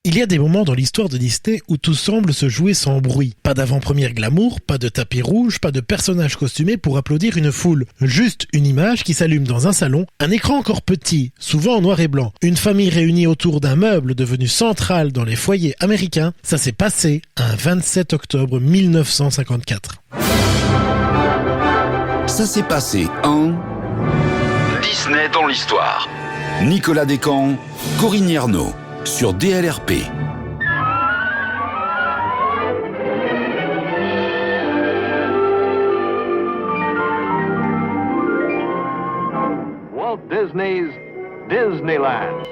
Il y a des moments dans l'histoire de Disney où tout semble se jouer sans bruit. Pas d'avant-première glamour, pas de tapis rouge, pas de personnage costumé pour applaudir une foule. Juste une image qui s'allume dans un salon, un écran encore petit, souvent en noir et blanc. Une famille réunie autour d'un meuble devenu central dans les foyers américains. Ça s'est passé un 27 octobre 1954. Ça s'est passé en... Disney dans l'histoire. Nicolas Descamps, Corinne Yerno, sur DLRP. Walt Disney's Disneyland.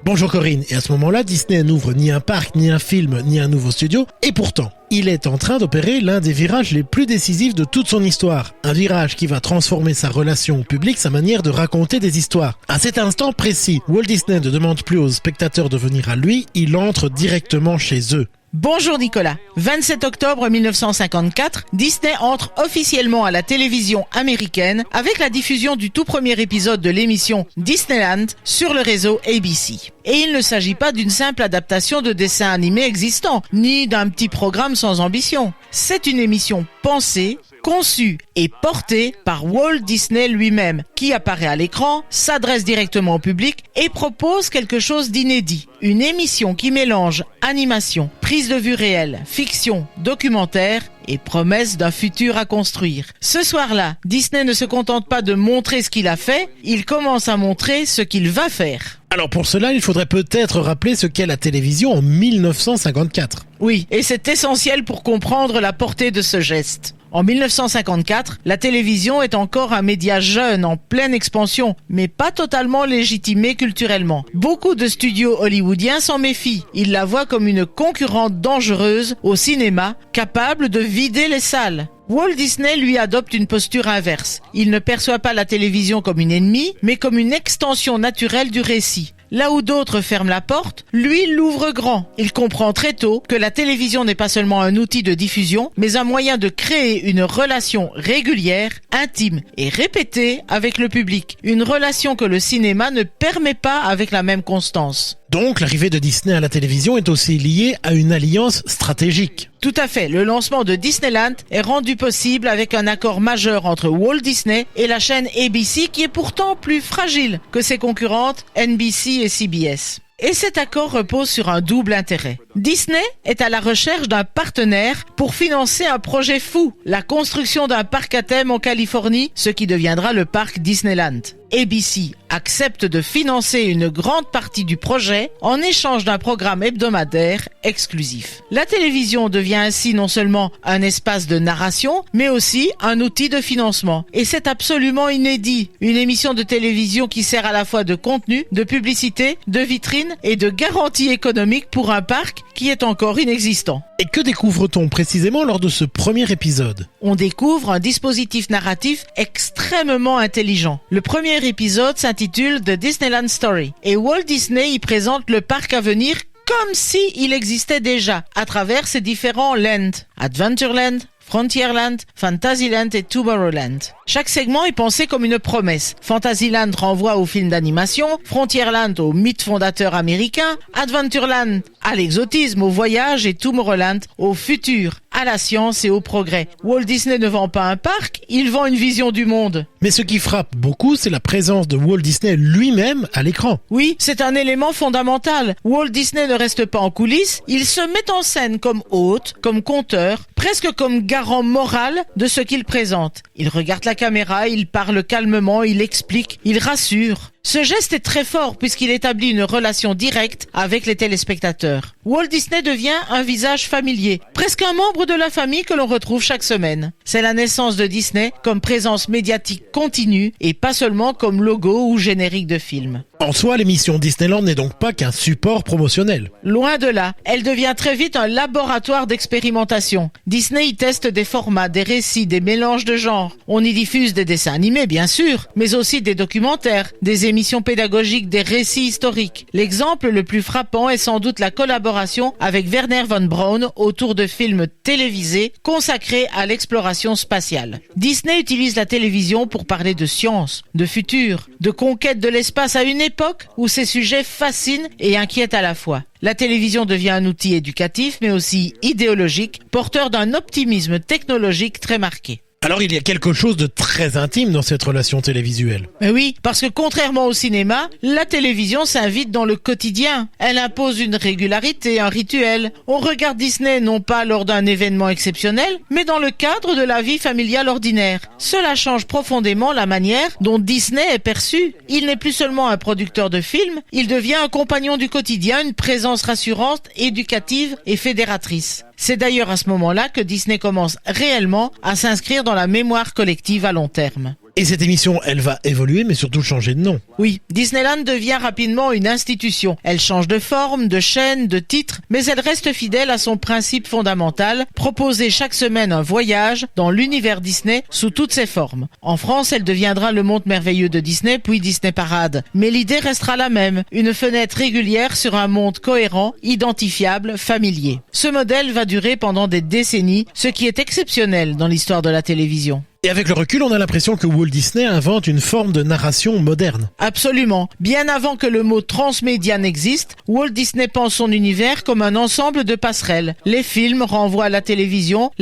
Bonjour Corinne, et à ce moment-là, Disney n'ouvre ni un parc, ni un film, ni un nouveau studio, et pourtant, il est en train d'opérer l'un des virages les plus décisifs de toute son histoire. Un virage qui va transformer sa relation au public, sa manière de raconter des histoires. À cet instant précis, Walt Disney ne demande plus aux spectateurs de venir à lui, il entre directement chez eux. Bonjour Nicolas. 27 octobre 1954, Disney entre officiellement à la télévision américaine avec la diffusion du tout premier épisode de l'émission Disneyland sur le réseau ABC. Et il ne s'agit pas d'une simple adaptation de dessins animés existants, ni d'un petit programme sans ambition. C'est une émission pensée, conçue et portée par Walt Disney lui-même, qui apparaît à l'écran, s'adresse directement au public et propose quelque chose d'inédit. Une émission qui mélange animation, prise de vue réelle, fiction, documentaire et promesse d'un futur à construire. Ce soir-là, Disney ne se contente pas de montrer ce qu'il a fait, il commence à montrer ce qu'il va faire. Alors pour cela, il faudrait peut-être rappeler ce qu'est la télévision en 1954. Oui, et c'est essentiel pour comprendre la portée de ce geste. En 1954, la télévision est encore un média jeune, en pleine expansion, mais pas totalement légitimé culturellement. Beaucoup de studios hollywoodiens s'en méfient. Ils la voient comme une concurrente dangereuse au cinéma, capable de vider les salles. Walt Disney, lui, adopte une posture inverse. Il ne perçoit pas la télévision comme une ennemie, mais comme une extension naturelle du récit. Là où d'autres ferment la porte, lui l'ouvre grand. Il comprend très tôt que la télévision n'est pas seulement un outil de diffusion, mais un moyen de créer une relation régulière, intime et répétée avec le public. Une relation que le cinéma ne permet pas avec la même constance. Donc l'arrivée de Disney à la télévision est aussi liée à une alliance stratégique. Tout à fait. Le lancement de Disneyland est rendu possible avec un accord majeur entre Walt Disney et la chaîne ABC qui est pourtant plus fragile que ses concurrentes NBC et CBS. Et cet accord repose sur un double intérêt. Disney est à la recherche d'un partenaire pour financer un projet fou, la construction d'un parc à thème en Californie, ce qui deviendra le parc Disneyland. ABC accepte de financer une grande partie du projet en échange d'un programme hebdomadaire exclusif. La télévision devient ainsi non seulement un espace de narration, mais aussi un outil de financement. Et c'est absolument inédit. Une émission de télévision qui sert à la fois de contenu, de publicité, de vitrine et de garantie économique pour un parc qui est encore inexistant. Et que découvre-t-on précisément lors de ce premier épisode ? On découvre un dispositif narratif extrêmement intelligent. Le premier épisode s'intitule The Disneyland Story et Walt Disney y présente le parc à venir comme s'il existait déjà à travers ses différents lands. Adventureland, Frontierland, Fantasyland et Tomorrowland. Chaque segment est pensé comme une promesse. Fantasyland renvoie au film d'animation, Frontierland au mythe fondateur américain, Adventureland à l'exotisme, au voyage et Tomorrowland au futur, à la science et au progrès. Walt Disney ne vend pas un parc, il vend une vision du monde. Mais ce qui frappe beaucoup, c'est la présence de Walt Disney lui-même à l'écran. Oui, c'est un élément fondamental. Walt Disney ne reste pas en coulisses, il se met en scène comme hôte, comme conteur, presque comme garant moral de ce qu'il présente. Il regarde la caméra, il parle calmement, il explique, il rassure. Ce geste est très fort puisqu'il établit une relation directe avec les téléspectateurs. Walt Disney devient un visage familier, presque un membre de la famille que l'on retrouve chaque semaine. C'est la naissance de Disney comme présence médiatique continue et pas seulement comme logo ou générique de film. En soi, l'émission Disneyland n'est donc pas qu'un support promotionnel. Loin de là, elle devient très vite un laboratoire d'expérimentation. Disney y teste des formats, des récits, des mélanges de genres. On y diffuse des dessins animés, bien sûr, mais aussi des documentaires, des émissions pédagogiques, des récits historiques. L'exemple le plus frappant est sans doute la collaboration avec Wernher von Braun autour de films télévisés consacrés à l'exploration spatiale. Disney utilise la télévision pour parler de science, de futur, de conquête de l'espace à une époque où ces sujets fascinent et inquiètent à la fois. La télévision devient un outil éducatif mais aussi idéologique, porteur d'un optimisme technologique très marqué. Alors il y a quelque chose de très intime dans cette relation télévisuelle. Mais oui, parce que contrairement au cinéma, la télévision s'invite dans le quotidien. Elle impose une régularité, un rituel. On regarde Disney non pas lors d'un événement exceptionnel, mais dans le cadre de la vie familiale ordinaire. Cela change profondément la manière dont Disney est perçu. Il n'est plus seulement un producteur de films, il devient un compagnon du quotidien, une présence rassurante, éducative et fédératrice. C'est d'ailleurs à ce moment-là que Disney commence réellement à s'inscrire dans la mémoire collective à long terme. Et cette émission, elle va évoluer, mais surtout changer de nom. Oui, Disneyland devient rapidement une institution. Elle change de forme, de chaîne, de titre, mais elle reste fidèle à son principe fondamental, proposer chaque semaine un voyage dans l'univers Disney sous toutes ses formes. En France, elle deviendra le monde merveilleux de Disney, puis Disney Parade. Mais l'idée restera la même, une fenêtre régulière sur un monde cohérent, identifiable, familier. Ce modèle va durer pendant des décennies, ce qui est exceptionnel dans l'histoire de la télévision. Et avec le recul, on a l'impression que Walt Disney invente une forme de narration moderne. Absolument. Bien avant que le mot transmédia n'existe, Walt Disney pense son univers comme un ensemble de passerelles. Les films renvoient à la télévision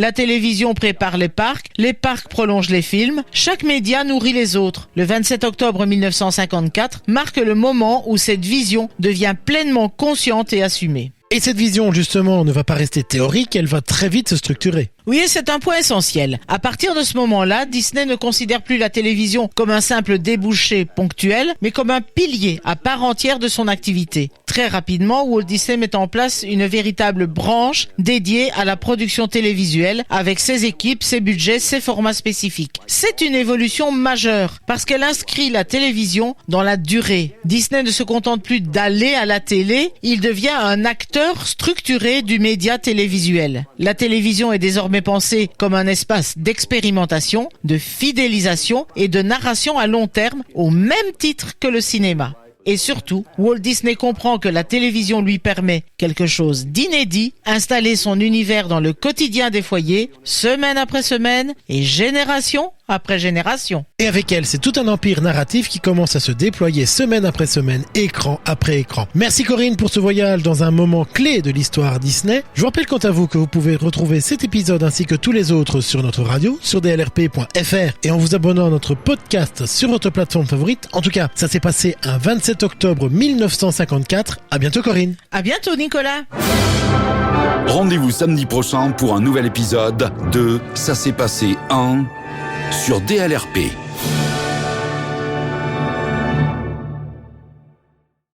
prépare les parcs prolongent les films. Chaque média nourrit les autres. Le 27 octobre 1954 marque le moment où cette vision devient pleinement consciente et assumée. Et cette vision, justement, ne va pas rester théorique, elle va très vite se structurer. Oui, et c'est un point essentiel. À partir de ce moment-là, Disney ne considère plus la télévision comme un simple débouché ponctuel, mais comme un pilier à part entière de son activité. Très rapidement, Walt Disney met en place une véritable branche dédiée à la production télévisuelle, avec ses équipes, ses budgets, ses formats spécifiques. C'est une évolution majeure, parce qu'elle inscrit la télévision dans la durée. Disney ne se contente plus d'aller à la télé, il devient un acteur structuré du média télévisuel. La télévision est désormais pensée comme un espace d'expérimentation, de fidélisation et de narration à long terme, au même titre que le cinéma. Et surtout, Walt Disney comprend que la télévision lui permet quelque chose d'inédit, installer son univers dans le quotidien des foyers, semaine après semaine et génération après génération. Et avec elle, c'est tout un empire narratif qui commence à se déployer semaine après semaine, écran après écran. Merci Corinne pour ce voyage dans un moment clé de l'histoire Disney. Je vous rappelle quant à vous que vous pouvez retrouver cet épisode ainsi que tous les autres sur notre radio, sur dlrp.fr et en vous abonnant à notre podcast sur votre plateforme favorite. En tout cas, ça s'est passé un 27 octobre 1954. À bientôt Corinne. À bientôt Nicolas. Rendez-vous samedi prochain pour un nouvel épisode de Ça s'est passé en sur DLRP.